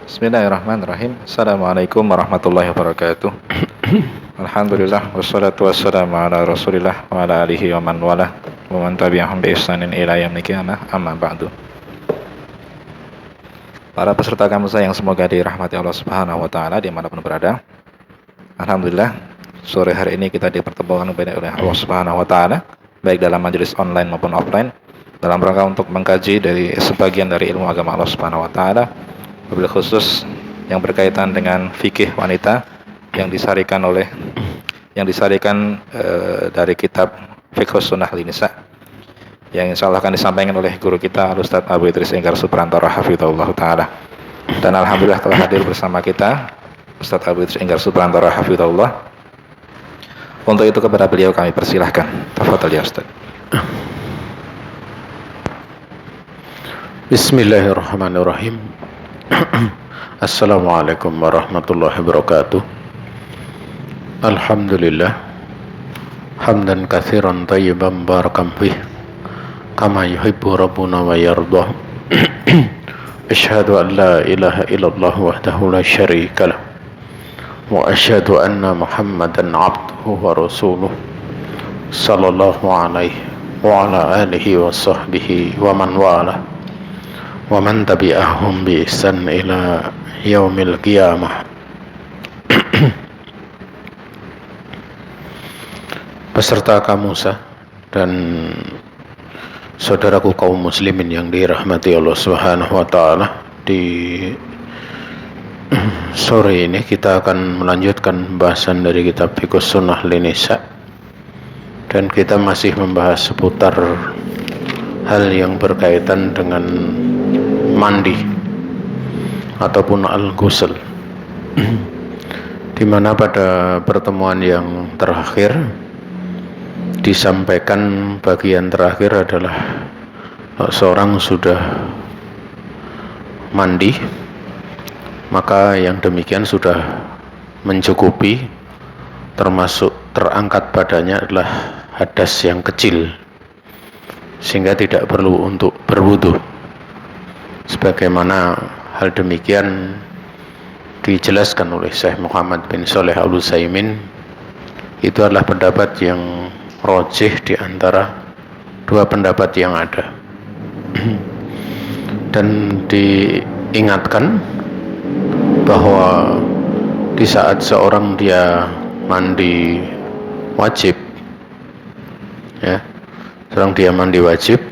Bismillahirrahmanirrahim. Assalamualaikum warahmatullahi wabarakatuh. Alhamdulillah wassalatu wassalamu ala Rasulillah wa ala alihi wa man walah wa man tabi'ahum bi ihsanin ila yaumil qiyamah. Amma ba'du. Para peserta kampus yang semoga dirahmati Allah Subhanahu wa taala dimanapun berada. Alhamdulillah sore hari ini kita dipertemukan oleh Allah Subhanahu wa taala baik dalam majelis online maupun offline dalam rangka untuk mengkaji dari sebagian dari ilmu agama Allah Subhanahu wa taala, wabil khusus yang berkaitan dengan fikih wanita yang disarikan dari kitab Fiqhus Sunnah Linisa yang insyaallah akan disampaikan oleh guru kita Ustaz Abu Idris Enggar Suprantoro hafizahullah taala. Dan alhamdulillah telah hadir bersama kita Ustaz Abu Idris Enggar Suprantoro hafizahullah. Untuk itu kepada beliau kami persilahkan. Tafadhol ya Ustaz. Bismillahirrahmanirrahim. Assalamualaikum warahmatullahi wabarakatuh. Alhamdulillah hamdan katsiran thayyiban barakan fih kama yuhibbu rabbuna wa yardah. Asyhadu an la ilaha illallah wahdahu la syarika lah wa asyhadu anna Muhammadan abduhu wa rasuluh sallallahu alaihi wa ala alihi wa sahbihi wa man walah wa man tabi'ahum bi ihsan ila yaumil qiyamah. Peserta kamusa dan saudaraku kaum muslimin yang dirahmati Allah Subhanahu wa taala, di sore ini kita akan melanjutkan pembahasan dari kitab Fiqhus Sunnah Linisa, dan kita masih membahas seputar hal yang berkaitan dengan mandi ataupun al-ghusl, di mana pada pertemuan yang terakhir disampaikan bagian terakhir adalah seorang sudah mandi, maka yang demikian sudah mencukupi, termasuk terangkat badannya adalah hadas yang kecil, sehingga tidak perlu untuk berwudu. Sebagaimana hal demikian dijelaskan oleh Syekh Muhammad bin Shalih Al-Utsaimin, itu adalah pendapat yang rajih di antara dua pendapat yang ada. Dan diingatkan bahwa di saat seorang dia mandi wajib, ya, seorang dia mandi wajib,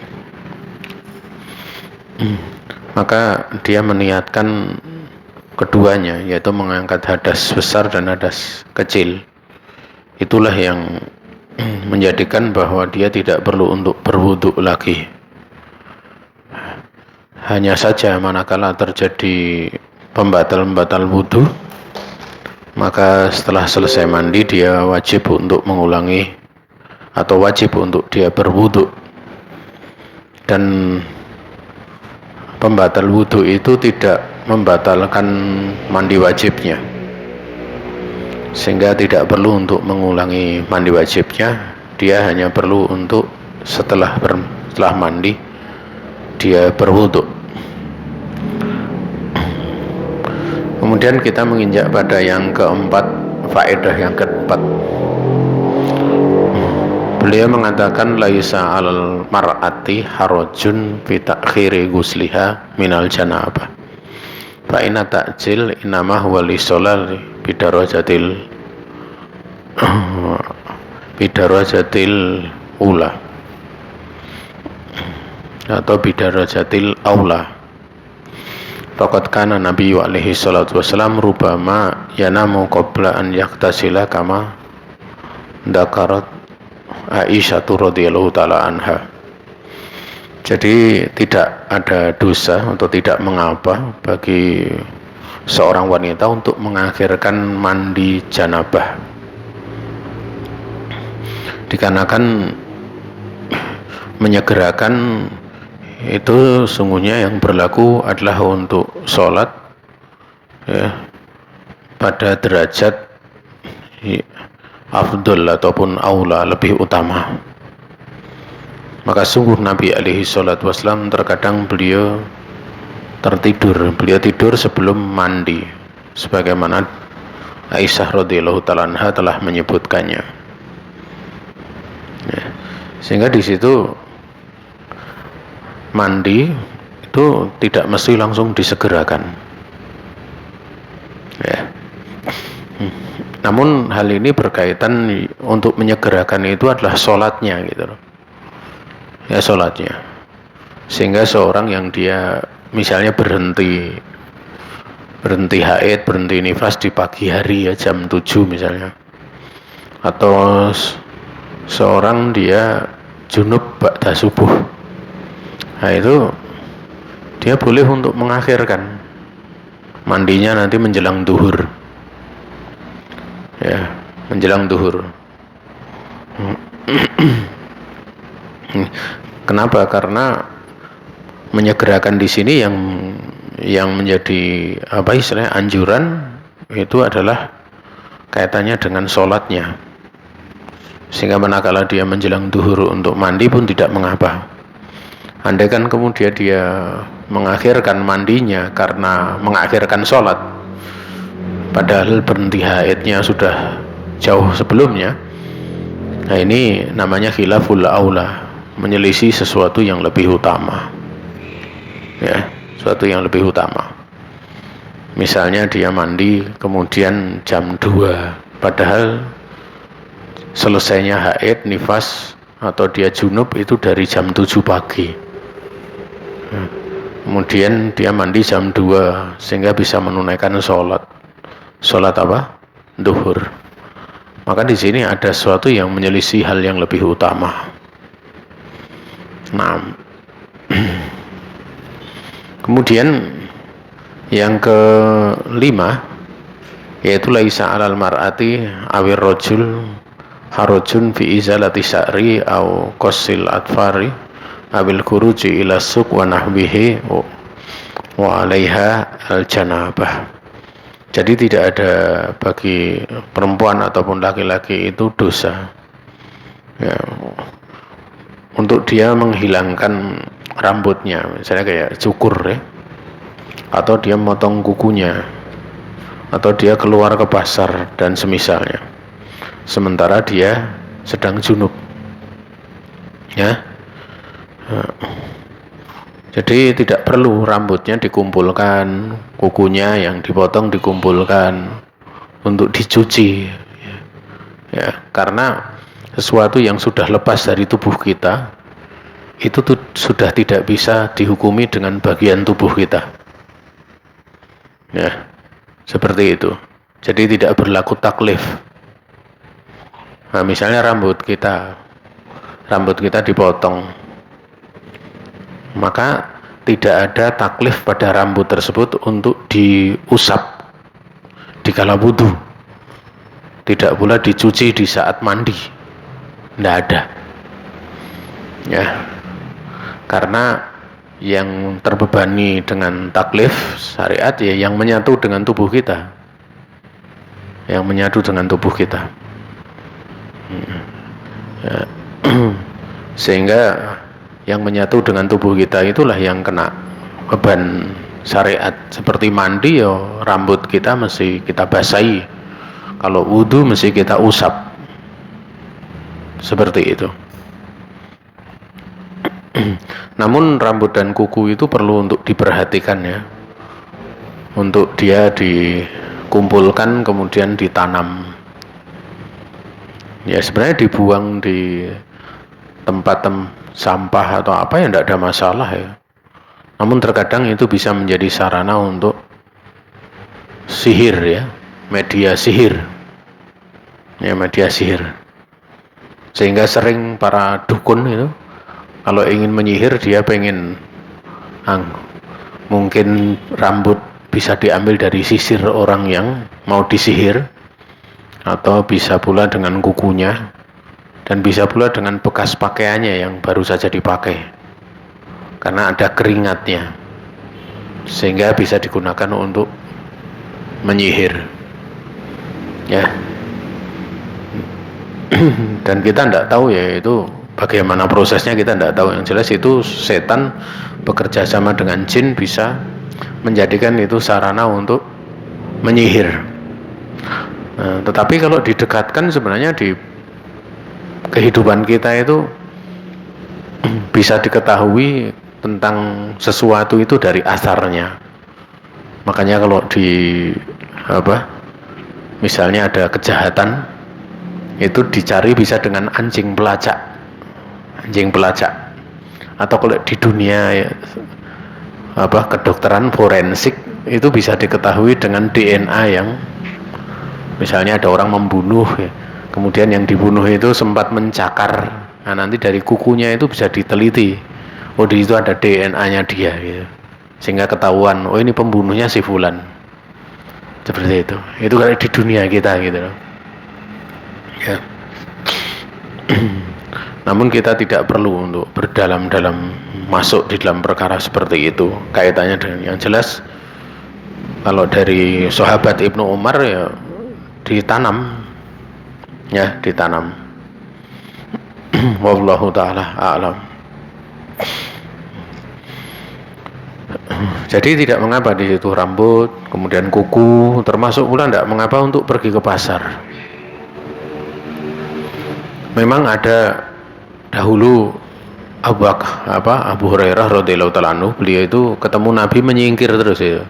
maka dia meniatkan keduanya, yaitu mengangkat hadas besar dan hadas kecil. Itulah yang menjadikan bahwa dia tidak perlu untuk berwudu lagi. Hanya saja manakala terjadi pembatal-pembatal wudu, maka setelah selesai mandi dia wajib untuk mengulangi atau wajib untuk dia berwudu. Dan pembatal wudu itu tidak membatalkan mandi wajibnya, sehingga tidak perlu untuk mengulangi mandi wajibnya. Dia hanya perlu untuk setelah mandi dia berwudu. Kemudian kita menginjak pada yang keempat, faedah yang keempat. Beliau mengatakan laisa alal mar'ati harajun fi ta'khiri ghusliha minal janabah fa inna ta'jil inama huwa li sholal bidarajatil ula atau bidarajatil aula. Faqad kana Nabi alaihi salatu wasalam rubama yanamu qabla an yaktasila kama dzakarat Aisyah radhiyallahu taala anha. Jadi tidak ada dosa atau tidak mengapa bagi seorang wanita untuk mengakhirkan mandi janabah, dikarenakan menyegerakan itu sungguhnya yang berlaku adalah untuk sholat, ya, pada derajat afdol ataupun aula, lebih utama. Maka sungguh Nabi alaihi salatu wasallam terkadang beliau tertidur. Beliau tidur sebelum mandi, sebagaimana Aisyah radhiyallahu taala anha telah menyebutkannya. Ya. Sehingga di situ mandi itu tidak mesti langsung disegerakan. Ya. Namun hal ini berkaitan untuk menyegerakan itu adalah sholatnya gitu loh. Ya, sholatnya. Sehingga seorang yang dia misalnya berhenti haid, berhenti nifas di pagi hari ya jam 7 misalnya, atau seorang dia junub ba'da subuh, nah itu dia boleh untuk mengakhirkan mandinya nanti menjelang duhur, ya, menjelang duhur. Kenapa? Karena menyegerakan di sini yang menjadi apa istilahnya anjuran itu adalah kaitannya dengan sholatnya, sehingga manakala dia menjelang duhur untuk mandi pun tidak mengapa. Andai kan kemudian dia mengakhirkan mandinya karena mengakhirkan sholat, padahal berhenti haidnya sudah jauh sebelumnya, nah ini namanya khilaful aula, menyelisih sesuatu yang lebih utama, ya, sesuatu yang lebih utama. Misalnya dia mandi kemudian jam 2, padahal selesainya haid, nifas atau dia junub itu dari jam 7 pagi. Kemudian dia mandi jam 2 sehingga bisa menunaikan sholat apa? Duhur. Maka di sini ada sesuatu yang menyelisih hal yang lebih utama. Nah, kemudian yang kelima yaitu laisa 'alal mar'ati awir rajul harajun fi izalati sya'ri au qasil atfari abil khuruji ila suq wa nahwihi wa 'alaiha al janabah. Jadi tidak ada bagi perempuan ataupun laki-laki itu dosa, ya, untuk dia menghilangkan rambutnya, misalnya kayak cukur ya, atau dia memotong kukunya, atau dia keluar ke pasar dan semisalnya, sementara dia sedang junub, ya. Jadi tidak perlu rambutnya dikumpulkan, kukunya yang dipotong dikumpulkan untuk dicuci, ya, karena sesuatu yang sudah lepas dari tubuh kita itu sudah tidak bisa dihukumi dengan bagian tubuh kita, ya, seperti itu. Jadi tidak berlaku taklif. Nah, misalnya rambut kita dipotong, maka tidak ada taklif pada rambut tersebut untuk diusap di kala wudu, tidak pula dicuci di saat mandi, tidak ada, ya, karena yang terbebani dengan taklif syariat ya yang menyatu dengan tubuh kita, ya. Sehingga yang menyatu dengan tubuh kita itulah yang kena beban syariat. Seperti mandi ya rambut kita mesti kita basahi, kalau wudu mesti kita usap, seperti itu. Namun rambut dan kuku itu perlu untuk diperhatikan, ya, untuk dia dikumpulkan kemudian ditanam, ya, sebenarnya dibuang di tempat sampah atau apa ya tidak ada masalah, ya. Namun terkadang itu bisa menjadi sarana untuk sihir, ya, media sihir, sehingga sering para dukun itu kalau ingin menyihir, dia pengen mungkin rambut bisa diambil dari sisir orang yang mau disihir, atau bisa pula dengan kukunya, dan bisa pula dengan bekas pakaiannya yang baru saja dipakai, karena ada keringatnya, sehingga bisa digunakan untuk menyihir, ya. Dan kita tidak tahu, ya, itu bagaimana prosesnya kita tidak tahu. Yang jelas itu setan bekerja sama dengan jin bisa menjadikan itu sarana untuk menyihir. Nah, tetapi kalau didekatkan sebenarnya di kehidupan kita itu bisa diketahui tentang sesuatu itu dari asarnya. Makanya kalau misalnya ada kejahatan itu dicari bisa dengan anjing pelacak. Atau kalau di dunia kedokteran forensik itu bisa diketahui dengan DNA yang misalnya ada orang membunuh ya, kemudian yang dibunuh itu sempat mencakar, nah nanti dari kukunya itu bisa diteliti, oh di situ ada DNA-nya dia gitu. Sehingga ketahuan, oh ini pembunuhnya si fulan. Seperti itu kalau di dunia kita gitu loh ya. Namun kita tidak perlu untuk berdalam-dalam masuk di dalam perkara seperti itu. Kaitannya dengan yang jelas, kalau dari sahabat Ibnu Umar ya ditanam. Wallahu ta'ala a'lam. Jadi tidak mengapa di situ rambut, kemudian kuku, termasuk pula tidak mengapa untuk pergi ke pasar. Memang ada dahulu Abu Hurairah radhiyallahu ta'ala anhu, beliau itu ketemu Nabi menyingkir terus itu.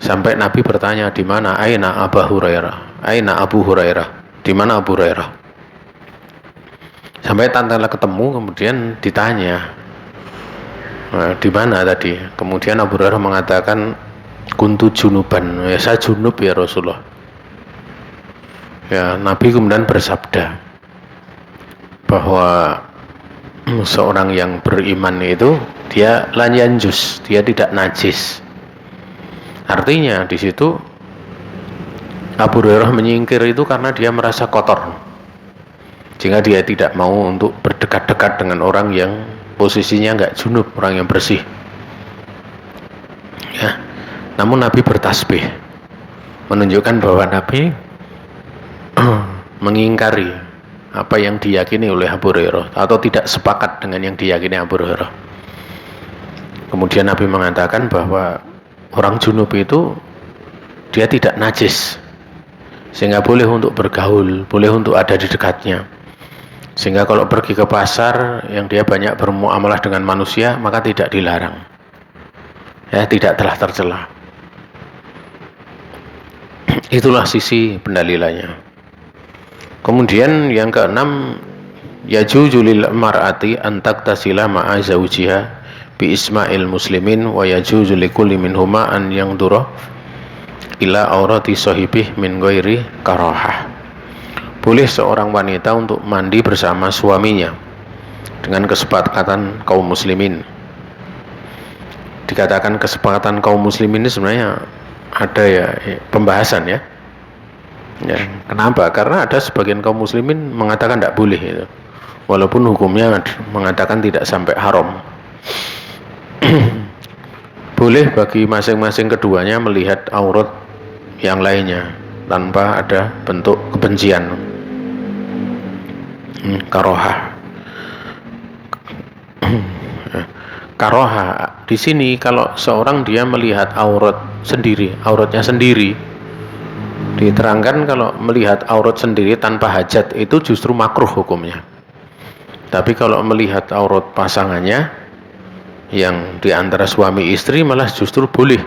Sampai Nabi bertanya, di mana aina Abu Hurairah? Aina Abu Hurairah? Di mana Abu Hurairah? Sampai tatkala ketemu kemudian ditanya, di mana tadi? Kemudian Abu Hurairah mengatakan, kuntu junuban, ya saya junub ya Rasulullah. Ya, Nabi kemudian bersabda bahwa seorang yang beriman itu dia lan yanjus, dia tidak najis. Artinya di situ Abu Hurairah menyingkir itu karena dia merasa kotor, sehingga dia tidak mau untuk berdekat-dekat dengan orang yang posisinya enggak junub, orang yang bersih. Ya, namun Nabi bertasbih, menunjukkan bahwa Nabi mengingkari apa yang diyakini oleh Abu Hurairah atau tidak sepakat dengan yang diyakini Abu Hurairah. Kemudian Nabi mengatakan bahwa orang junub itu dia tidak najis, sehingga boleh untuk bergaul, boleh untuk ada di dekatnya. Sehingga kalau pergi ke pasar yang dia banyak bermuamalah dengan manusia, maka tidak dilarang. Ya, tidak telah tercela. Itulah sisi pendalilannya. Kemudian yang keenam, yajuzu lil mar'ati an taktasila ma'a zawjiha bi isma'il muslimin wa yajuzu likulli minhuma an yangdura ila aurati sahibih min ghairi karahah. Boleh seorang wanita untuk mandi bersama suaminya dengan kesepakatan kaum muslimin. Dikatakan kesepakatan kaum muslimin ini sebenarnya ada ya pembahasan ya. Ya, kenapa? Karena ada sebagian kaum muslimin mengatakan tidak boleh itu. Walaupun hukumnya mengatakan tidak sampai haram. Boleh bagi masing-masing keduanya melihat aurat yang lainnya tanpa ada bentuk kebencian. Karoha. Karoha di sini kalau seorang dia melihat auratnya sendiri, diterangkan kalau melihat aurat sendiri tanpa hajat itu justru makruh hukumnya. Tapi kalau melihat aurat pasangannya yang diantara suami istri malah justru boleh.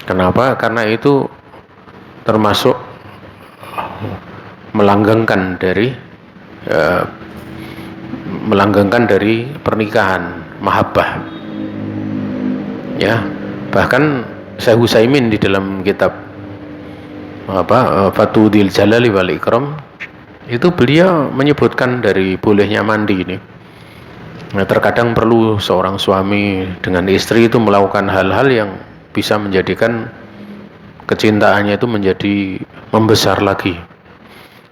Kenapa? Karena itu termasuk melanggengkan dari pernikahan, mahabbah. Ya, bahkan Syekh Utsaimin di dalam kitab Fatudil Jalali wal Ikram itu beliau menyebutkan dari bolehnya mandi ini. Nah, terkadang perlu seorang suami dengan istri itu melakukan hal-hal yang bisa menjadikan kecintaannya itu menjadi membesar lagi.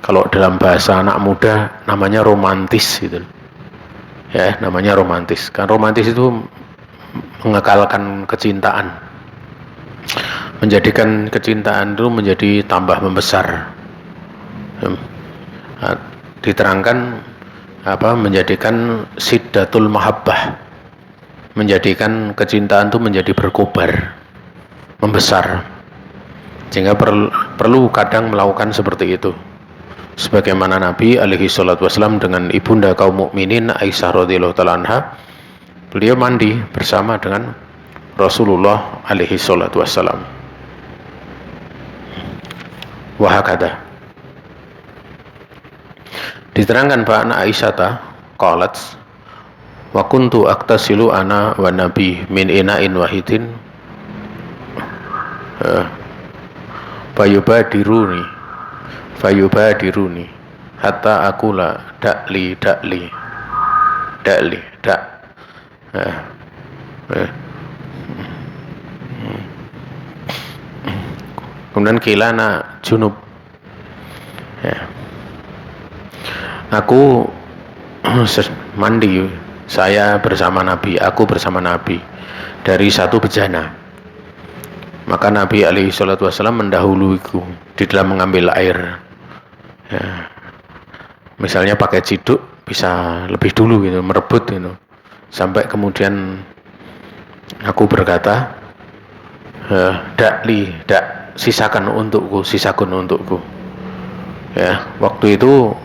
Kalau dalam bahasa anak muda namanya romantis gitu. Ya, namanya romantis. Kan romantis itu mengekalkan kecintaan, menjadikan kecintaan itu menjadi tambah membesar. Diterangkan menjadikan siddatul mahabbah, menjadikan kecintaan itu menjadi berkobar, membesar, sehingga perlu kadang melakukan seperti itu. Sebagaimana Nabi alaihi salatu wasallam dengan ibunda kaum mukminin Aisyah radhiyallahu taala anha, beliau mandi bersama dengan Rasulullah alaihi salatu wasallam. Wahakada. Diterangkan Pak Aisyah qalat wa kuntu aktasilu ana wa nabi min ina'in wahidin fayubadiruni hatta akula dakli kemudian kilana junub, ya. Aku mandi, saya bersama Nabi, aku bersama Nabi dari satu bejana. Maka Nabi alaihi salatu wasallam mendahuluiku di dalam mengambil air, ya. Misalnya pakai ciduk bisa lebih dulu gitu, merebut gitu, sampai kemudian aku berkata, sisakan untukku, ya. Waktu itu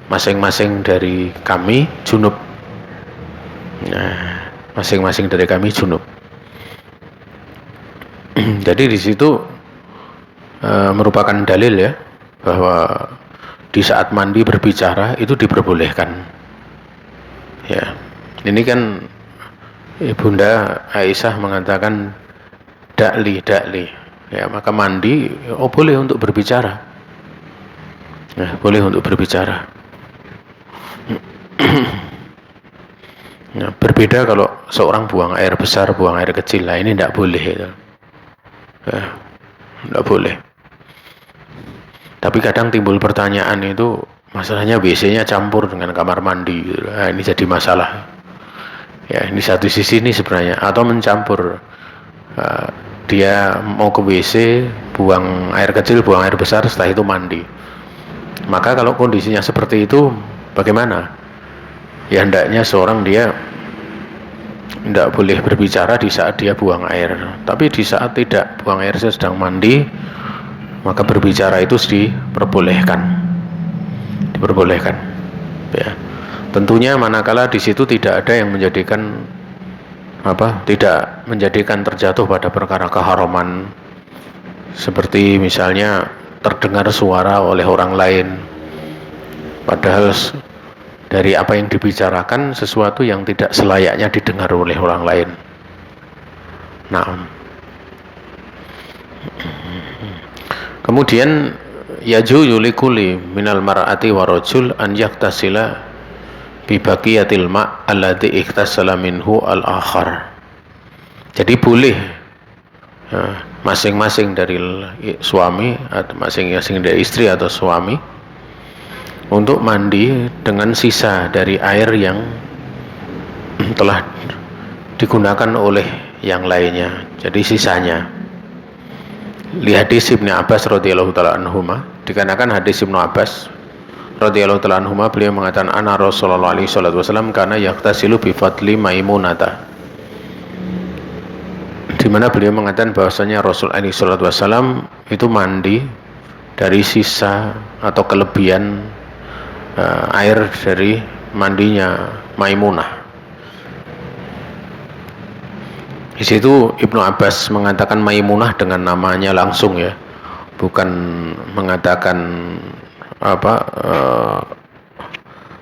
masing-masing dari kami junub, nah, masing-masing dari kami junub. Jadi di situ merupakan dalil, ya, bahwa di saat mandi berbicara itu diperbolehkan, ya. Ini kan ibunda Aisyah mengatakan dakli, ya, maka mandi boleh untuk berbicara, ya, boleh untuk berbicara. Nah, berbeda kalau seorang buang air besar, buang air kecil, lah ini tidak boleh, ya. Tidak boleh. Tapi kadang timbul pertanyaan itu, masalahnya WC-nya campur dengan kamar mandi, nah, ini jadi masalah, ya. Ini satu sisi ini sebenarnya, atau mencampur, dia mau ke WC, buang air kecil, buang air besar, setelah itu mandi. Maka kalau kondisinya seperti itu, bagaimana? Ya hendaknya seorang dia tidak boleh berbicara di saat dia buang air, tapi di saat tidak buang air, sedang mandi, maka berbicara itu diperbolehkan, ya. Tentunya manakala di situ tidak ada yang menjadikan tidak menjadikan terjatuh pada perkara keharaman, seperti misalnya terdengar suara oleh orang lain, padahal dari apa yang dibicarakan sesuatu yang tidak selayaknya didengar oleh orang lain. Nah, kemudian yajuzu likuli minal mar'ati wa rajul an yaktasila bi baqiyatil ma' alladhi iktasala minhu al-akhar. Jadi boleh, masing-masing dari suami atau masing-masing dari istri atau suami untuk mandi dengan sisa dari air yang telah digunakan oleh yang lainnya, jadi sisanya. Li hadis Ibnu Abbas radhiyallahu taala anhuma, dikarenakan hadis Ibnu Abbas radhiyallahu taala anhuma, beliau mengatakan anna Rasulullah alaihi salatu wasallam kana yaktasilu bi fadli Maimunata, di mana beliau mengatakan bahwasanya Rasul alaihi salatu wasallam itu mandi dari sisa atau kelebihan air dari mandinya Maimunah. Di situ Ibnu Abbas mengatakan Maimunah dengan namanya langsung, ya, bukan mengatakan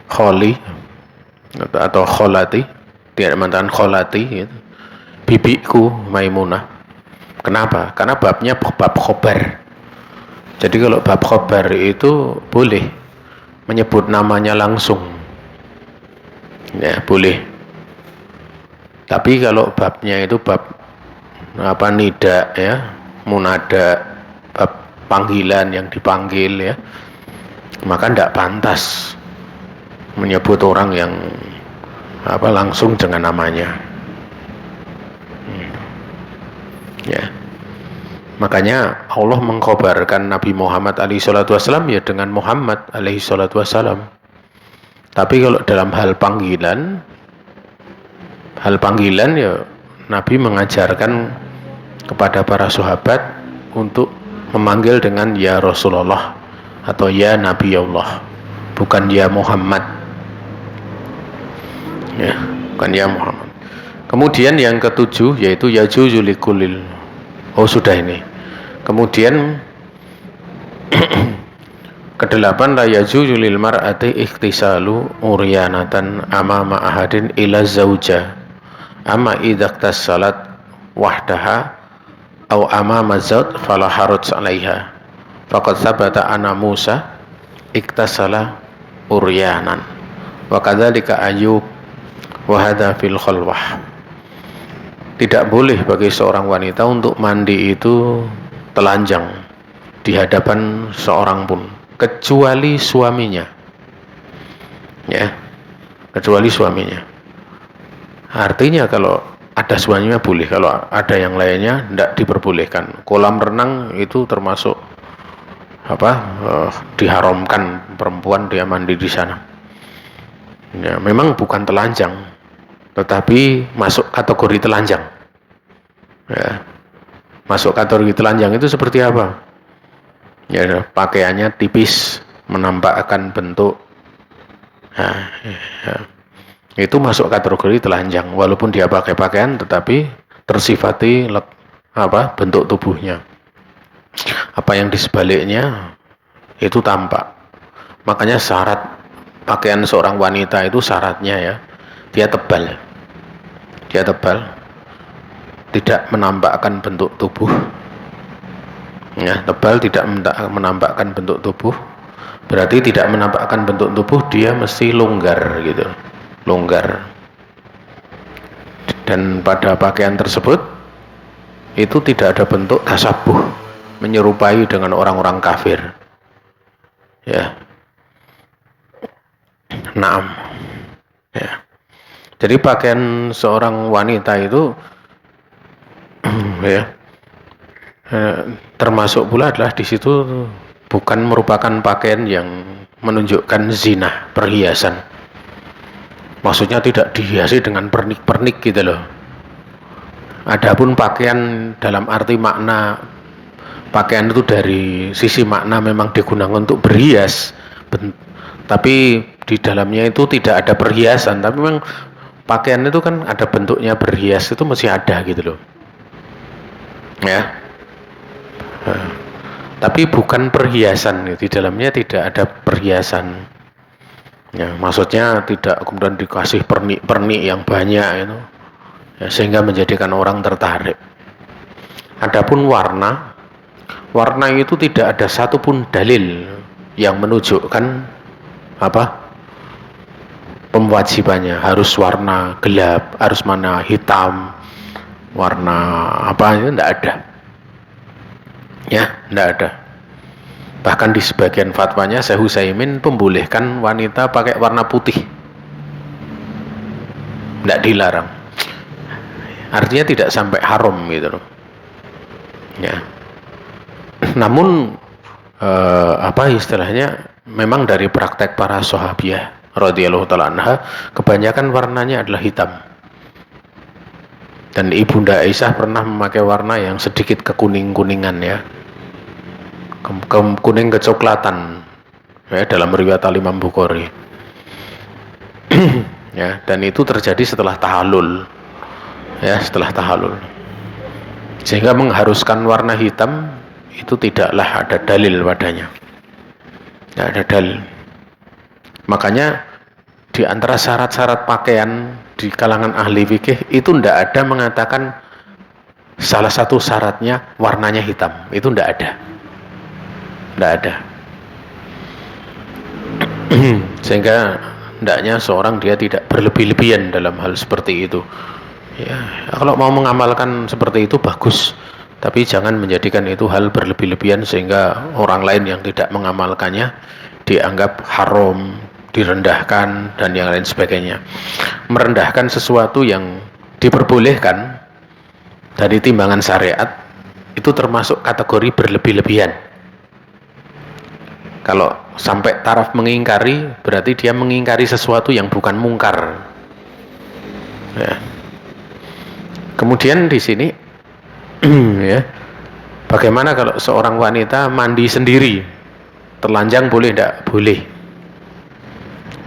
kholi atau kholati, tidak mengatakan kholati, gitu. Bibiku Maimunah. Kenapa? Karena babnya bab khobar. Jadi kalau bab khobar itu boleh menyebut namanya langsung, ya, boleh. Tapi kalau babnya itu bab nida, ya, munada, bab panggilan yang dipanggil, ya, maka tidak pantas menyebut orang yang langsung dengan namanya, ya. Makanya Allah mengkhabarkan Nabi Muhammad alaihi salatu wasallam, ya, dengan Muhammad alaihi salatu wasallam. Tapi kalau dalam hal panggilan, hal panggilan ya Nabi mengajarkan kepada para sahabat untuk memanggil dengan ya Rasulullah atau ya Nabi Allah, bukan ya Muhammad, ya, bukan ya Muhammad. Kemudian yang ketujuh yaitu yajuzu likulil, oh sudah ini. Kemudian kedelapan, la yajuzu lil mar'ati ikhtisalu uryanatan amama ahadin ila zauja amma idza salat wahdaha aw amama zawj fala haraj 'alaiha faqad sabata anna Musa iktasala uryanan wa kadzalika Ayyub wa hadza fil khalwah. Tidak boleh bagi seorang wanita untuk mandi itu telanjang di hadapan seorang pun kecuali suaminya, ya, kecuali suaminya. Artinya kalau ada suaminya boleh, kalau ada yang lainnya tidak diperbolehkan. Kolam renang itu termasuk diharamkan perempuan dia mandi di sana. Ya, memang bukan telanjang, tetapi masuk kategori telanjang. Ya, masuk kategori telanjang itu seperti apa? Ya, pakaiannya tipis, menampakkan bentuk. Nah, ya, itu masuk kategori telanjang, walaupun dia pakai pakaian tetapi tersifati bentuk tubuhnya. Apa yang di sebaliknya itu tampak. Makanya syarat pakaian seorang wanita itu syaratnya ya, dia tebal, tidak menampakkan bentuk tubuh. Ya, tebal, tidak menampakkan bentuk tubuh, berarti tidak menampakkan bentuk tubuh, dia mesti longgar gitu, longgar. Dan pada pakaian tersebut itu tidak ada bentuk tasabuh, menyerupai dengan orang-orang kafir. Ya, naam. Ya. Jadi pakaian seorang wanita itu ya, termasuk pula adalah di situ bukan merupakan pakaian yang menunjukkan zina, perhiasan. Maksudnya tidak dihiasi dengan pernik-pernik gitu loh. Adapun pakaian dalam arti makna pakaian itu dari sisi makna memang digunakan untuk berhias, tapi di dalamnya itu tidak ada perhiasan. Tapi memang pakaian itu kan ada bentuknya berhias, itu masih ada gitu loh. Ya. Tapi bukan perhiasan, di dalamnya tidak ada perhiasan. Ya, maksudnya tidak kemudian dikasih pernik-pernik yang banyak itu, ya, sehingga menjadikan orang tertarik. Adapun warna itu tidak ada satupun dalil yang menunjukkan pemwajibannya harus warna gelap, harus mana hitam, warna itu tidak ada. Ya, tidak ada. Bahkan di sebagian fatwanya Syekh Utsaimin membolehkan wanita pakai warna putih, tidak dilarang. Artinya tidak sampai haram gitu loh. Ya. Namun istilahnya memang dari praktek para sahabiah radhiyallahu taala anha kebanyakan warnanya adalah hitam. Dan Ibunda Aisyah pernah memakai warna yang sedikit kekuning-kuningan ya, kuning kecoklatan ya, dalam riwayat Imam Bukhari. Ya, dan itu terjadi setelah tahallul. Ya, setelah tahallul. Sehingga mengharuskan warna hitam itu tidaklah ada dalil padanya. Tidak ada dalil. Makanya di antara syarat-syarat pakaian di kalangan ahli fikih itu tidak ada mengatakan salah satu syaratnya warnanya hitam, itu tidak ada. Tidak ada. Sehingga hendaknya seorang dia tidak berlebih-lebihan dalam hal seperti itu. Ya, kalau mau mengamalkan seperti itu bagus, tapi jangan menjadikan itu hal berlebih-lebihan sehingga orang lain yang tidak mengamalkannya dianggap haram, direndahkan dan yang lain sebagainya. Merendahkan sesuatu yang diperbolehkan dari timbangan syariat itu termasuk kategori berlebih-lebihan. Kalau sampai taraf mengingkari, berarti dia mengingkari sesuatu yang bukan mungkar. Ya. Kemudian di sini ya, bagaimana kalau seorang wanita mandi sendiri? Telanjang boleh tidak? Boleh.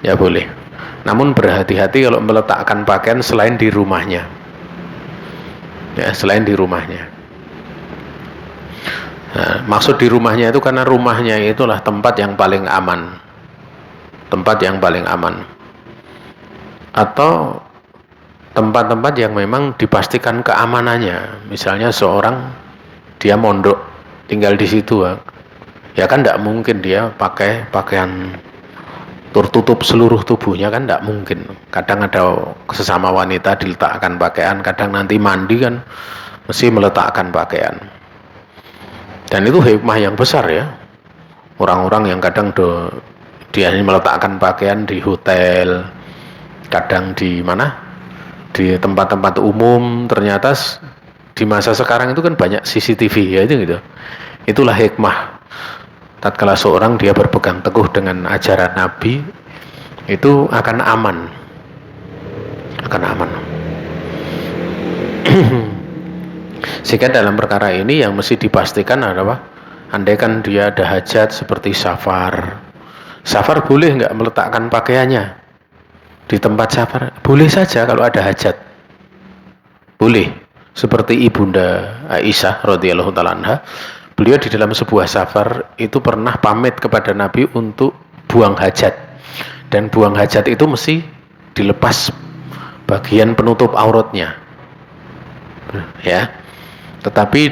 Ya boleh. Namun berhati-hati kalau meletakkan pakaian selain di rumahnya. Ya, selain di rumahnya. Nah, maksud di rumahnya itu karena rumahnya itulah tempat yang paling aman. Tempat yang paling aman. Atau tempat-tempat yang memang dipastikan keamanannya. Misalnya seorang dia mondok tinggal di situ, ya kan tidak mungkin dia pakai pakaian tertutup seluruh tubuhnya, kan tidak mungkin. Kadang ada sesama wanita diletakkan pakaian, kadang nanti mandi kan mesti meletakkan pakaian. Dan itu hikmah yang besar ya. Orang-orang yang kadang dia meletakkan pakaian di hotel, kadang di mana, di tempat-tempat umum, ternyata di masa sekarang itu kan banyak CCTV ya, itu gitu. Itulah hikmah. Tatkala seorang dia berpegang teguh dengan ajaran Nabi, itu akan aman. Akan aman. Sehingga dalam perkara ini yang mesti dipastikan adalah, andaikan dia ada hajat seperti safar. Safar boleh nggak meletakkan pakaiannya di tempat safar? Boleh saja kalau ada hajat. Boleh. Seperti Ibunda Aisyah radhiyallahu taala anha, beliau di dalam sebuah safar itu pernah pamit kepada Nabi untuk buang hajat, dan buang hajat itu mesti dilepas bagian penutup auratnya, ya. Tetapi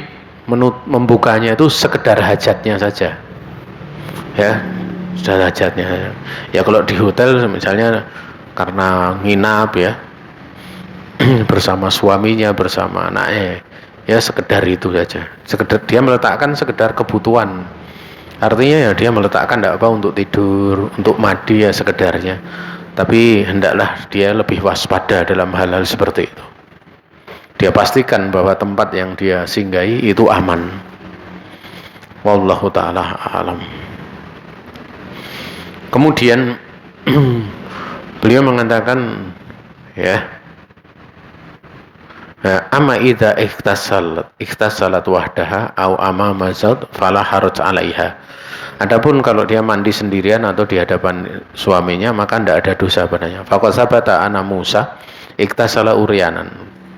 membukanya itu sekedar hajatnya saja, ya, sekedar hajatnya. Ya kalau di hotel misalnya karena nginap ya bersama suaminya, bersama anaknya, ya sekedar itu saja. Sekedar dia meletakkan sekedar kebutuhan. Artinya ya dia meletakkan tidak apa untuk tidur, untuk mandi ya sekedarnya. Tapi hendaklah dia lebih waspada dalam hal-hal seperti itu. Dia pastikan bahwa tempat yang dia singgahi itu aman. Wallahu taala alam. Kemudian beliau mengatakan ya, amma idza ikhtasalat wahdaha au amama zaud fala haraj 'alaiha. Adapun kalau dia mandi sendirian atau di hadapan suaminya, maka tidak ada dosa padanya. Faqad sabata anna Musa ikhtasala uryanan.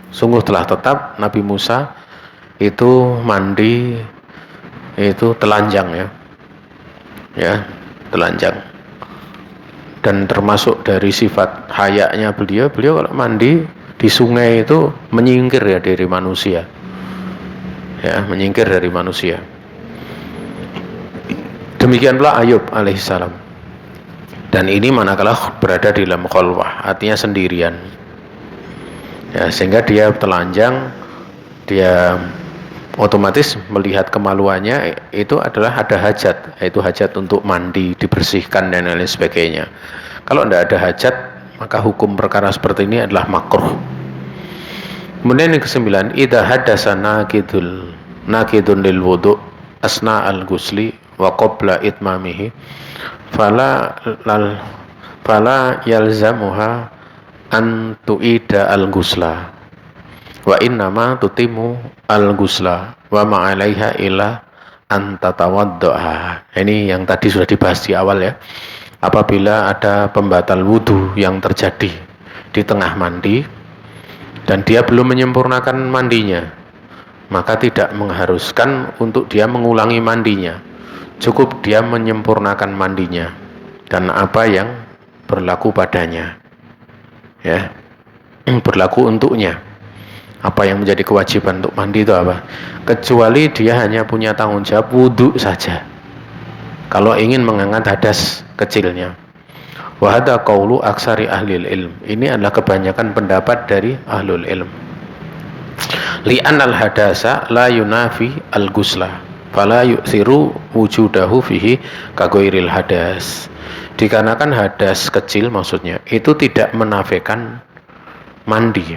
Sungguh telah tetap Nabi Musa itu mandi itu telanjang ya. Ya, telanjang. Dan termasuk dari sifat hayanya beliau kalau mandi di sungai itu menyingkir ya dari manusia, ya, menyingkir dari manusia. Demikian pula Ayub alaihissalam. Dan ini manakala berada di dalam khalwah, artinya sendirian, ya, sehingga dia telanjang, dia otomatis melihat kemaluannya itu adalah ada hajat, yaitu hajat untuk mandi, dibersihkan dan lain sebagainya. Kalau tidak ada hajat, maka hukum perkara seperti ini adalah makruh. Kemudian yang ke-9, idza hadasa nakidun lil wudu asna al gusli wa qabla itmamihi fala yalzamuha an tu'ida al gusla wa innama tutimu al gusla wa ma'alaiha ila an tatawaddo'a. Ini yang tadi sudah dibahas di awal ya. Apabila ada pembatal wudu yang terjadi di tengah mandi dan dia belum menyempurnakan mandinya, maka tidak mengharuskan untuk dia mengulangi mandinya. Cukup dia menyempurnakan mandinya dan apa yang berlaku padanya, ya, berlaku untuknya. Apa yang menjadi kewajiban untuk mandi itu apa? Kecuali dia hanya punya tanggung jawab wudu saja kalau ingin mengangkat hadas kecilnya. Wa hadza qaulu aksari ahlil ilm. Ini adalah kebanyakan pendapat dari ahlul ilm. Li'an al-hadasa la yunafi al-ghusla fala yu'thiru wujudahu fihi kaghairil hadas. Dikarenakan hadas kecil maksudnya itu tidak menafikan mandi,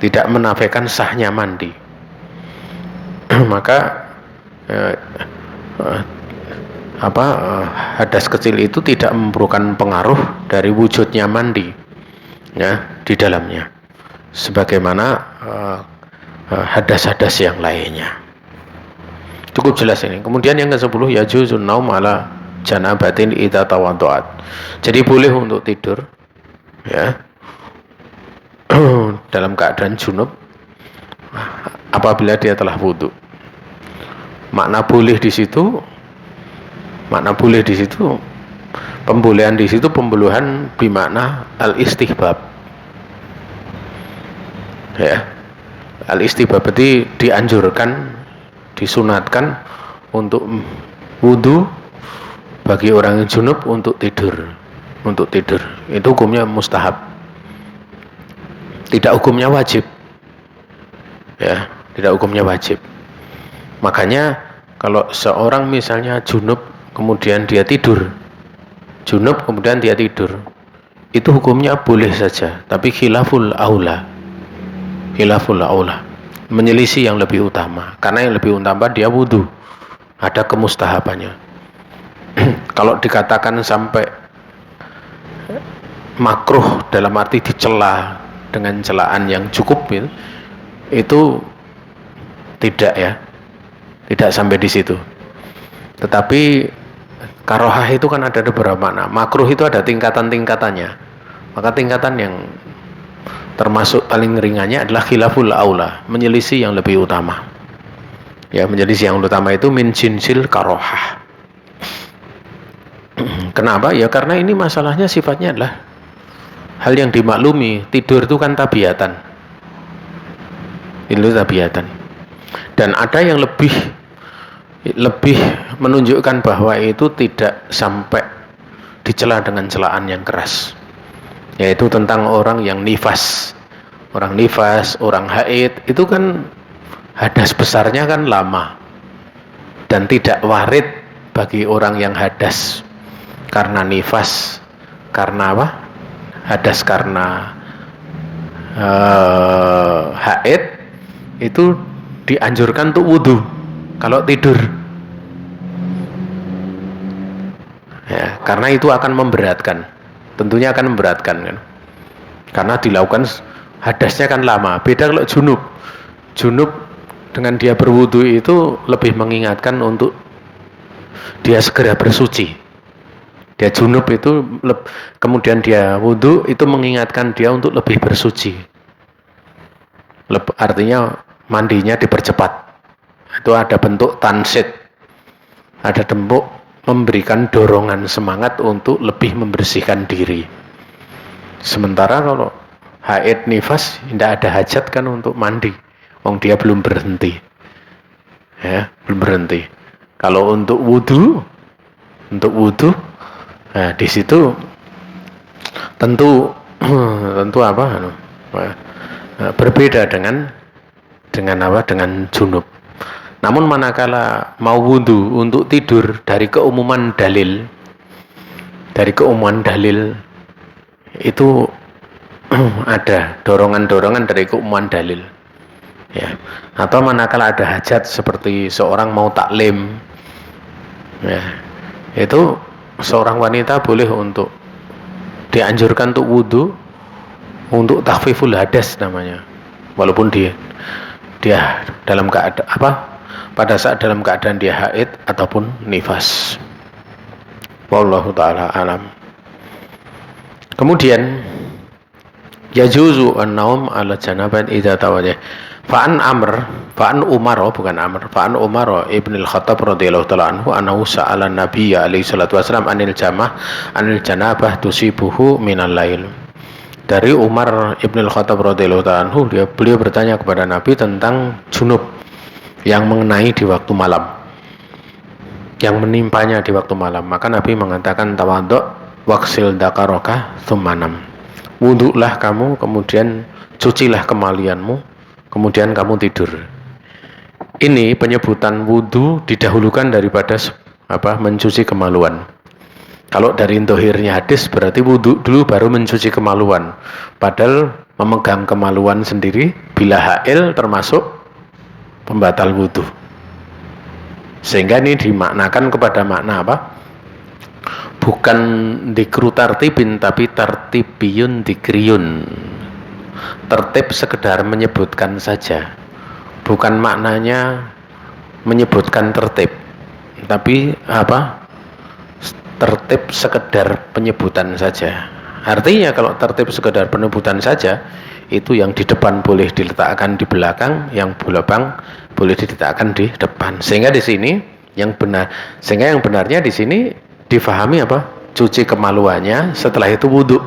tidak menafikan sahnya mandi. Maka hadas kecil itu tidak memberikan pengaruh dari wujudnya mandi ya di dalamnya, sebagaimana hadas-hadas yang lainnya. Cukup jelas ini. Kemudian yang ke-10, yajuzun naum ala janabatin idza tawadduat. Jadi boleh untuk tidur ya dalam keadaan junub apabila dia telah wudu. Makna boleh di situ pembolehan di situ pembolehan bimakna al-istihbab. Ya. Al-istihbab berarti dianjurkan, disunatkan untuk wudu bagi orang yang junub untuk tidur. Itu hukumnya mustahab, tidak hukumnya wajib ya, tidak hukumnya wajib. Makanya kalau seorang misalnya junub kemudian dia tidur, itu hukumnya boleh saja, tapi khilaful aula, menyelisih yang lebih utama, karena yang lebih utama dia wudu, ada kemustahabannya. Kalau dikatakan sampai makruh dalam arti dicela dengan celaan yang cukup itu tidak sampai di situ. Tetapi karohah itu kan ada beberapa makna. Makruh itu ada tingkatan-tingkatannya. Maka tingkatan yang termasuk paling ringannya adalah khilaful aula, menyelisih yang lebih utama. Ya, menyelisih yang utama itu min jinsil karohah. Kenapa? Ya karena ini masalahnya sifatnya adalah hal yang dimaklumi. Tidur itu kan tabiatan. Itu tabiatan. Dan ada yang lebih menunjukkan bahwa itu tidak sampai dicela dengan celaan yang keras, yaitu tentang orang yang nifas. Orang haid itu kan hadas besarnya kan lama, dan tidak warid bagi orang yang hadas karena nifas, karena apa? Hadas karena haid itu dianjurkan untuk wudu kalau tidur ya, karena itu akan memberatkan, tentunya akan memberatkan kan, karena dilakukan hadasnya kan lama. Beda kalau junub dengan dia berwudu itu lebih mengingatkan untuk dia segera bersuci. Dia junub itu kemudian dia wudu itu mengingatkan dia untuk lebih bersuci, artinya mandinya dipercepat. Itu ada bentuk tansid, ada bentuk memberikan dorongan semangat untuk lebih membersihkan diri. Sementara kalau haid nifas tidak ada hajat kan untuk mandi, wong dia belum berhenti ya, belum berhenti. Kalau untuk wudu nah di situ tentu apa berbeda dengan junub. Namun manakala mau wudu untuk tidur dari keumuman dalil itu ada dorongan dari keumuman dalil ya. Atau manakala ada hajat seperti seorang mau taklim ya, itu seorang wanita boleh untuk dianjurkan untuk wudu untuk takhfiful hadas namanya, walaupun dia dalam keadaan pada saat dalam keadaan dia haid ataupun nifas. Wallahu ta'ala alam. Kemudian yajuzu an-naum ala janaban idza tawaddah. Fa'an Umar ibn al-Khattab radhiyallahu ta'ala anhu annahu sa'ala Nabi alaihi salatu wasallam anil janabah tusibuhu minal lail. Dari Umar ibn al-Khattab radhiyallahu ta'ala anhu, beliau bertanya kepada Nabi tentang junub yang mengenai di waktu malam, yang menimpanya di waktu malam. Maka Nabi mengatakan tawadhu waksil dakaroka thumanam. Wudhulah kamu, kemudian cucilah kemalianmu, kemudian kamu tidur. Ini penyebutan wudhu didahulukan daripada mencuci kemaluan. Kalau dari dohirnya hadis berarti wudhu dulu baru mencuci kemaluan. Padahal memegang kemaluan sendiri bila hail termasuk pembatal wudhu. Sehingga ini dimaknakan kepada makna apa? Bukan dikru tartibin tapi tartibiyun dikriyun. tertib sekedar menyebutkan saja, bukan maknanya menyebutkan tertib, tapi tertib sekedar penyebutan saja. Artinya kalau tertib sekedar penyebutan saja, itu yang di depan boleh diletakkan di belakang, yang belakang boleh diletakkan di depan. Sehingga di sini yang benarnya di sini difahami cuci kemaluannya, setelah itu wudhu,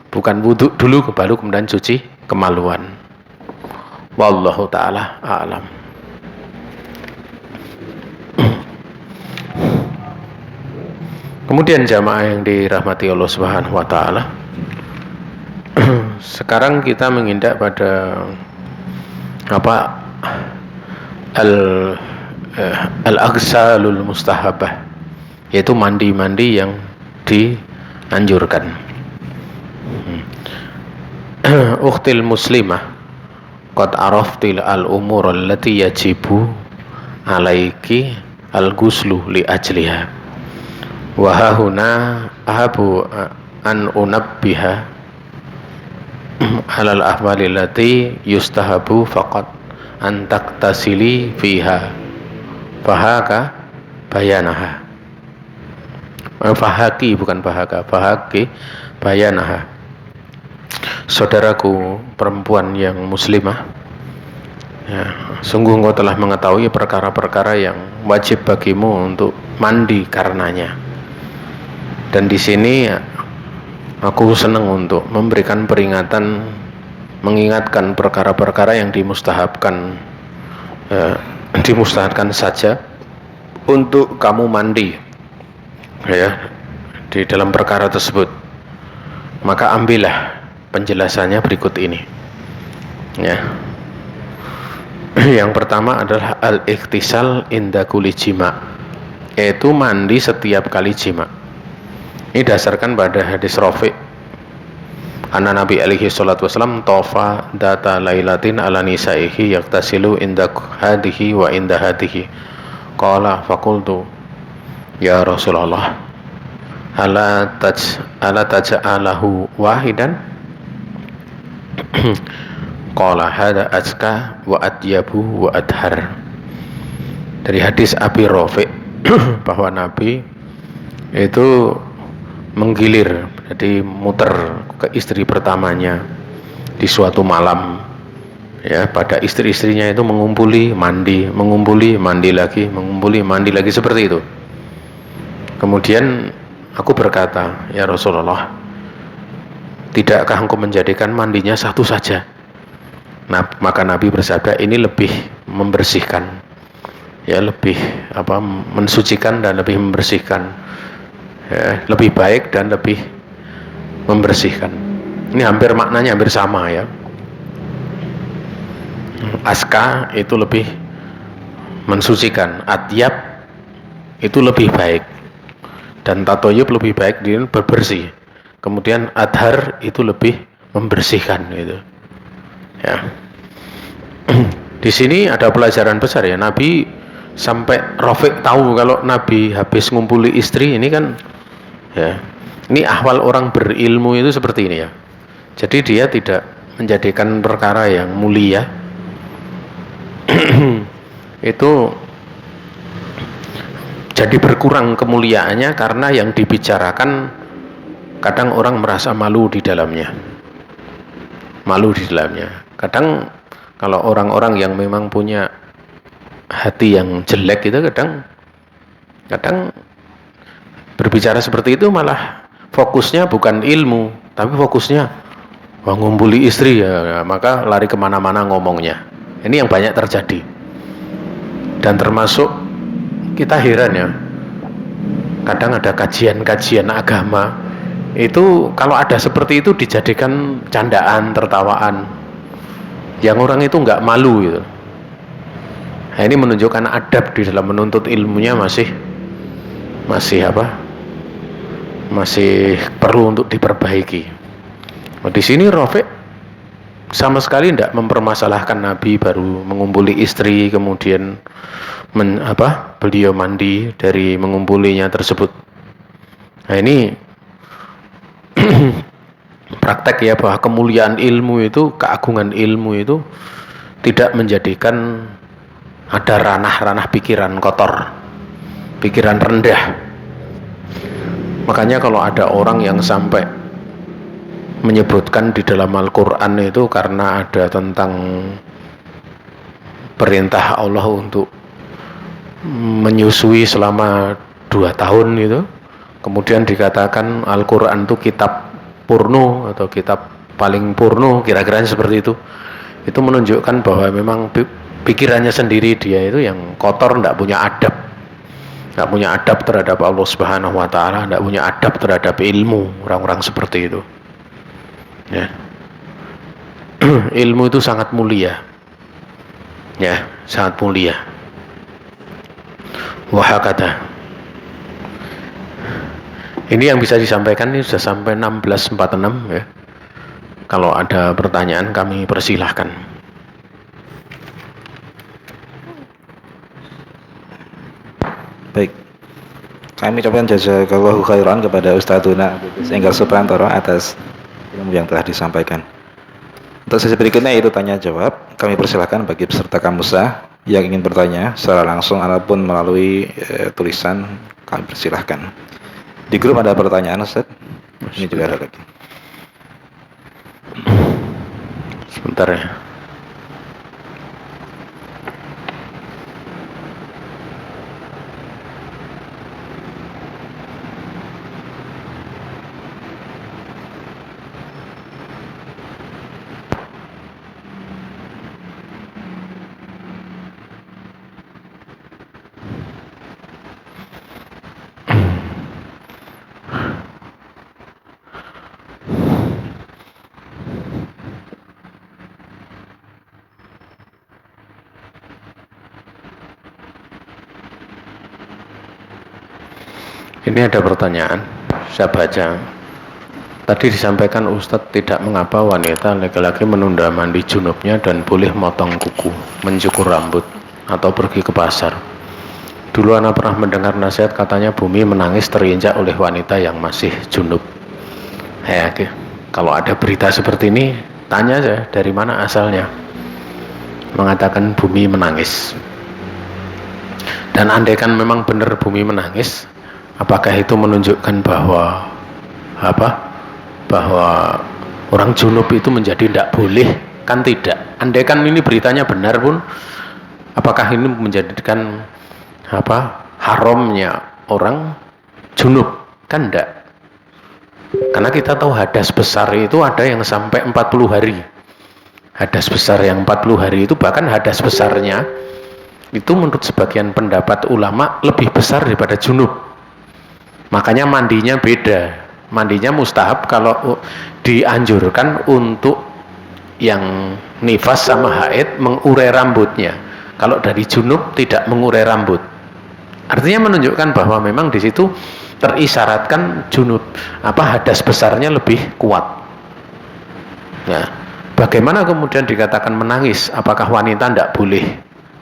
bukan wudhu dulu baru kemudian cuci kemaluan. Wallahu ta'ala a'lam. Kemudian jamaah yang dirahmati Allah Subhanahu wa taala, sekarang kita mengindak pada al-aghsalul mustahabah, yaitu mandi-mandi yang dianjurkan. Ukhtil muslimah, qad araftil al-umur allati yajibu alaiki al-ghuslu li ajliha. Wa hahuna ahabu an unabbiha alal ahwali allati yustahabu faqat an taktasili fiha fahaka bayanaha. Fahaki bukan bahaka, fahaki bayanaha. Saudaraku perempuan yang muslimah, ya, sungguh engkau telah mengetahui perkara-perkara yang wajib bagimu untuk mandi karenanya. Dan di sini aku senang untuk memberikan peringatan, mengingatkan perkara-perkara yang dimustahabkan saja untuk kamu mandi, ya, di dalam perkara tersebut. Maka ambillah penjelasannya berikut ini, ya. Yang pertama adalah al-ikhtisal inda kulli jima', yaitu mandi setiap kali jima'. Ini dasarkan pada hadis Rafi', anna Nabi alaihi salatu wasallam tofa data lailatin ala nisaihi yaktasilu inda hadihi wa inda hadihi. Qala faqultu ya Rasulullah ala taj'alahu wahidan. Qala hada azka wa atyabu wa adhar. Dari hadis Abi Rafi' bahwa Nabi itu menggilir, jadi muter ke istri pertamanya di suatu malam, ya, pada istri-istrinya itu mengumpuli mandi, mengumpuli mandi lagi, mengumpuli mandi lagi, seperti itu. Kemudian aku berkata, ya Rasulullah, tidakkah engkau menjadikan mandinya satu saja? Nah, maka Nabi bersabda, ini lebih membersihkan, ya, lebih mensucikan dan lebih membersihkan, ya, lebih baik dan lebih membersihkan. Ini hampir maknanya hampir sama, ya. Aska itu lebih mensucikan, atyab itu lebih baik, dan tatoyub lebih baik, dia berbersih. Kemudian adhar itu lebih membersihkan, gitu, ya. Di sini ada pelajaran besar, ya. Nabi sampai Rafiq tahu kalau Nabi habis ngumpuli istri, ini kan, ya, ini ahwal orang berilmu itu seperti ini, ya. Jadi dia tidak menjadikan perkara yang mulia itu jadi berkurang kemuliaannya karena yang dibicarakan kadang orang merasa malu di dalamnya. Kadang kalau orang-orang yang memang punya hati yang jelek itu kadang berbicara seperti itu malah fokusnya bukan ilmu, tapi fokusnya ngumpuli istri, ya, maka lari kemana-mana ngomongnya. Ini yang banyak terjadi, dan termasuk kita heran, ya, kadang ada kajian-kajian agama itu kalau ada seperti itu dijadikan candaan, tertawaan, yang orang itu nggak malu, gitu. Nah, ini menunjukkan adab di dalam menuntut ilmunya masih perlu untuk diperbaiki. Nah, di sini Rafiq sama sekali tidak mempermasalahkan Nabi baru mengumpuli istri, kemudian beliau mandi dari mengumpulinya tersebut. Nah, ini praktek ya, bahwa kemuliaan ilmu itu, keagungan ilmu itu tidak menjadikan ada ranah-ranah pikiran kotor, pikiran rendah. Makanya kalau ada orang yang sampai menyebutkan di dalam Al-Quran itu karena ada tentang perintah Allah untuk menyusui selama 2 tahun itu, kemudian dikatakan Al-Quran itu kitab purno atau kitab paling purno, kira-kira seperti itu menunjukkan bahwa memang pikirannya sendiri dia itu yang kotor, tidak punya adab terhadap Allah Subhanahu wa Ta'ala, tidak punya adab terhadap ilmu. Orang-orang seperti itu ya. Ilmu itu sangat mulia ya, sangat mulia. Wahakata, ini yang bisa disampaikan, ini sudah sampai 16.46 ya. Kalau ada pertanyaan kami persilahkan. Baik, kami ucapkan jazakallahu khairan kepada Ustadzuna Enggar Suprantoro atas ilmu yang telah disampaikan. Untuk sesi berikutnya yaitu tanya jawab. Kami persilahkan bagi peserta kamusa yang ingin bertanya secara langsung ataupun melalui tulisan, kami persilahkan. Di grup ada pertanyaan, Ustaz? Ini juga ada lagi. Sebentar ya. Ini ada pertanyaan, saya baca. Tadi disampaikan Ustadz tidak mengapa wanita laki-laki menunda mandi junubnya dan boleh motong kuku, mencukur rambut, atau pergi ke pasar. Dulu anak pernah mendengar nasihat katanya bumi menangis terinjak oleh wanita yang masih junub. Ya, kalau ada berita seperti ini, tanya aja dari mana asalnya mengatakan bumi menangis. Dan andaikan memang benar bumi menangis, apakah itu menunjukkan bahwa bahwa orang junub itu menjadi tidak boleh? Kan tidak. Andaikan ini beritanya benar pun, apakah ini menjadikan haramnya orang junub? Kan tidak. Karena kita tahu hadas besar itu ada yang sampai 40 hari. Hadas besar yang 40 hari itu, bahkan hadas besarnya itu menurut sebagian pendapat ulama lebih besar daripada junub. Makanya mandinya beda. Mandinya mustahab kalau dianjurkan untuk yang nifas sama haid mengurai rambutnya. Kalau dari junub tidak mengurai rambut. Artinya menunjukkan bahwa memang di situ terisyaratkan junub hadas besarnya lebih kuat. Nah, bagaimana kemudian dikatakan menangis? Apakah wanita tidak boleh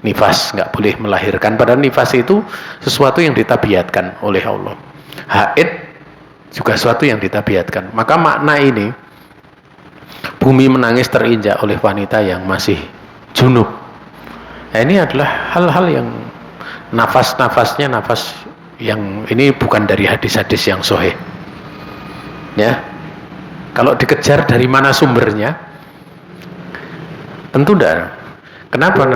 nifas, nggak boleh melahirkan? Padahal nifas itu sesuatu yang ditabiatkan oleh Allah. Haid juga sesuatu yang ditabiatkan. Maka makna ini bumi menangis terinjak oleh wanita yang masih junub. Nah, ini adalah hal-hal yang nafas-nafasnya nafas yang ini bukan dari hadis-hadis yang sahih. Ya. Kalau dikejar dari mana sumbernya? Tentu tidak. Kenapa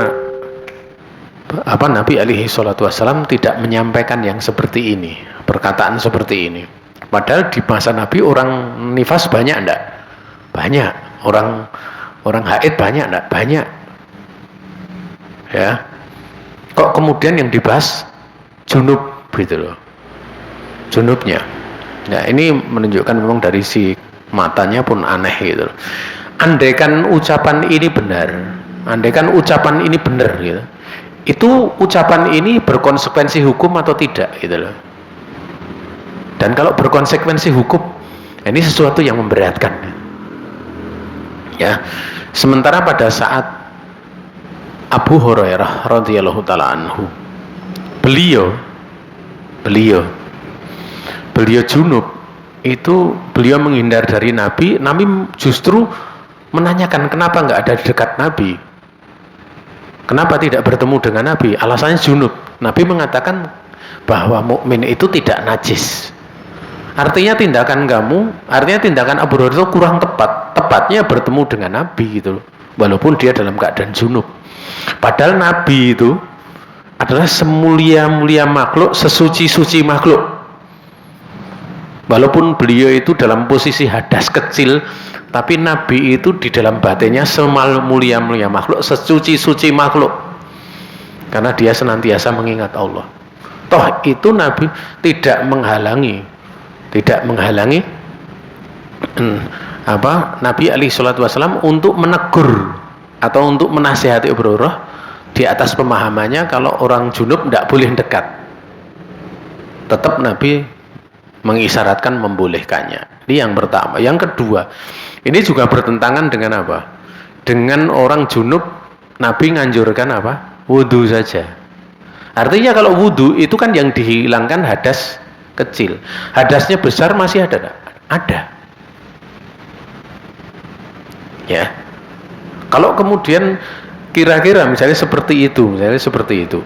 Nabi alaihi salatu wassalam tidak menyampaikan yang seperti ini, perkataan seperti ini? Padahal di masa Nabi orang nifas banyak enggak? Banyak. Orang haid banyak enggak? Banyak. Ya. Kok kemudian yang dibahas junub gitu loh. Junubnya. Nah, ini menunjukkan memang dari si matanya pun aneh gitu loh. Andaikan ucapan ini benar gitu, itu ucapan ini berkonsekuensi hukum atau tidak gitu loh. Dan kalau berkonsekuensi hukum, ini sesuatu yang memberatkan. Ya. Sementara pada saat Abu Hurairah radhiyallahu taala anhu, beliau junub itu beliau menghindar dari Nabi. Nabi justru menanyakan kenapa nggak ada di dekat Nabi, kenapa tidak bertemu dengan Nabi, alasannya junub. Nabi mengatakan bahwa mukmin itu tidak najis. Artinya tindakan Abu Hurairah itu kurang tepat. Tepatnya bertemu dengan Nabi gitu, walaupun dia dalam keadaan junub. Padahal Nabi itu adalah semulia-mulia makhluk, sesuci-suci makhluk. Walaupun beliau itu dalam posisi hadas kecil, tapi Nabi itu di dalam batinnya semulia-mulia makhluk, sesuci-suci makhluk. Karena dia senantiasa mengingat Allah. Toh itu Nabi tidak menghalangi Nabi alaihi salatu wasallam untuk menegur atau untuk menasihati Abu Hurairah di atas pemahamannya kalau orang junub tidak boleh dekat. Tetap Nabi mengisyaratkan membolehkannya. Ini yang pertama. Yang kedua, ini juga bertentangan dengan apa? Dengan orang junub, Nabi nganjurkan apa? Wudu saja. Artinya kalau wudu itu kan yang dihilangkan hadas kecil. Hadasnya besar masih ada tak? Ada. Ya. Kalau kemudian kira-kira misalnya seperti itu,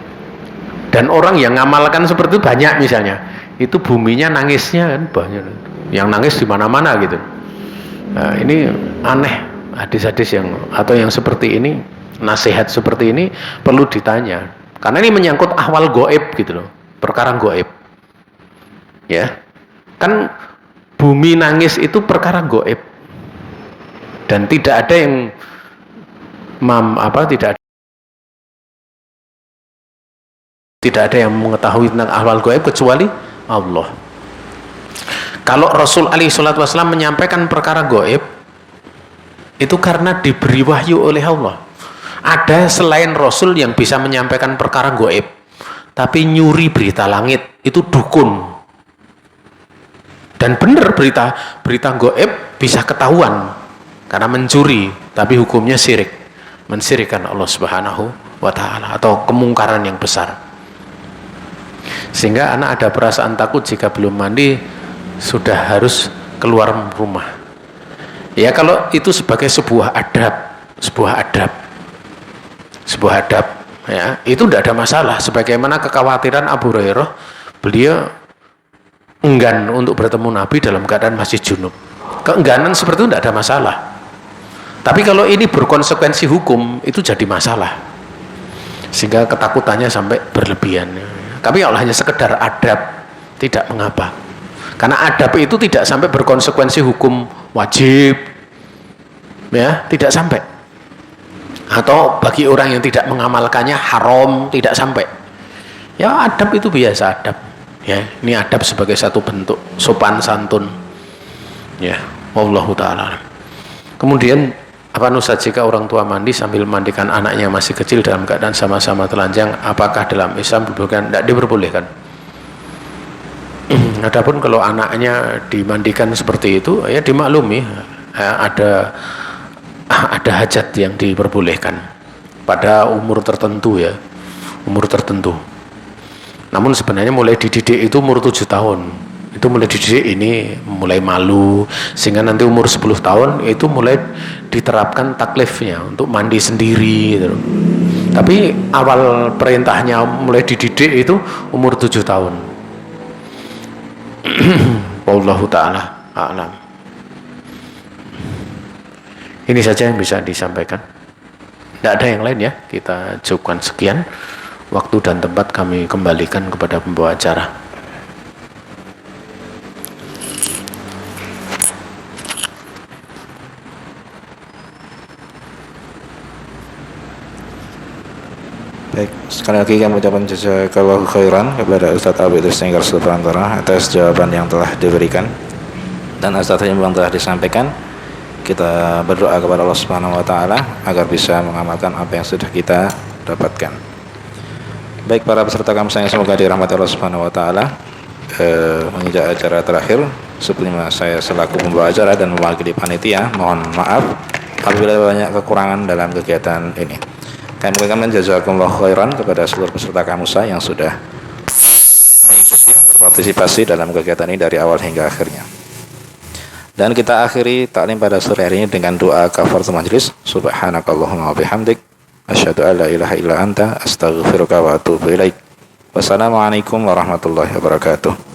dan orang yang ngamalkan seperti itu banyak misalnya, itu buminya nangisnya kan banyak, yang nangis di mana-mana gitu. Nah, ini aneh hadis-hadis yang seperti ini, nasihat seperti ini perlu ditanya, karena ini menyangkut ahwal goib gitu loh, perkara goib. Ya, kan bumi nangis itu perkara goib, dan tidak ada yang tidak ada yang mengetahui tentang ahwal goib kecuali Allah. Kalau Rasul alaihi salatu wasallam menyampaikan perkara goib itu karena diberi wahyu oleh Allah. Ada selain Rasul yang bisa menyampaikan perkara goib, tapi nyuri berita langit itu dukun. Dan benar berita goib bisa ketahuan karena mencuri, tapi hukumnya syirik, mensyirikkan Allah Subhanahu wa taala atau kemungkaran yang besar. Sehingga anak ada perasaan takut jika belum mandi sudah harus keluar rumah. Ya, kalau itu sebagai sebuah adab ya, itu tidak ada masalah. Sebagaimana kekhawatiran Abu Hurairah, beliau enggan untuk bertemu Nabi dalam keadaan masih junub. Keengganan seperti itu tidak ada masalah. Tapi kalau ini berkonsekuensi hukum, itu jadi masalah. Sehingga ketakutannya sampai berlebihan. Tapi kalau hanya sekedar adab, tidak mengapa. Karena adab itu tidak sampai berkonsekuensi hukum wajib. Ya, tidak sampai. Atau bagi orang yang tidak mengamalkannya haram, tidak sampai. Ya, adab itu biasa adab. Ya, ini adab sebagai satu bentuk sopan santun. Ya, wallahu taala. Kemudian apa nusa jika orang tua mandi sambil mandikan anaknya masih kecil dalam keadaan sama-sama telanjang, apakah dalam Islam diperbolehkan? Tidak diperbolehkan. Adapun kalau anaknya dimandikan seperti itu, ya dimaklumi, ya, ada hajat yang diperbolehkan pada umur tertentu, ya, umur tertentu. Namun sebenarnya mulai dididik itu umur 7 tahun. Itu mulai dididik ini mulai malu, sehingga nanti umur 10 tahun itu mulai diterapkan taklifnya untuk mandi sendiri gitu. Tapi awal perintahnya mulai dididik itu umur 7 tahun. Wallahu taala a'lam. Ini saja yang bisa disampaikan. Tidak ada yang lain, ya. Kita cukupkan sekian. Waktu dan tempat kami kembalikan kepada pembawa acara. Baik, sekali lagi kami ucapkan jazakallahu khairan kepada Ustaz Abi Idris Tenggar Perantara atas jawaban yang telah diberikan dan atas yang telah disampaikan. Kita berdoa kepada Allah Subhanahu wa taala agar bisa mengamalkan apa yang sudah kita dapatkan. Baik para peserta kampus yang semoga dirahmati Allah Subhanahu wa taala, menginjak acara terakhir, sebelumnya saya selaku pembawa acara dan mewakili panitia mohon maaf apabila banyak kekurangan dalam kegiatan ini. Kami mengucapkan jazakumullah khairan kepada seluruh peserta kamusa yang sudah mengikuti berpartisipasi dalam kegiatan ini dari awal hingga akhirnya. Dan kita akhiri taklim pada sore hari ini dengan doa kafaratul majlis. Subhanakallahumma wa bihamdik, asyhadu an la ilaha illa anta, astaghfiruka wa atubu ilaik. Wassalamualaikum warahmatullahi wabarakatuh.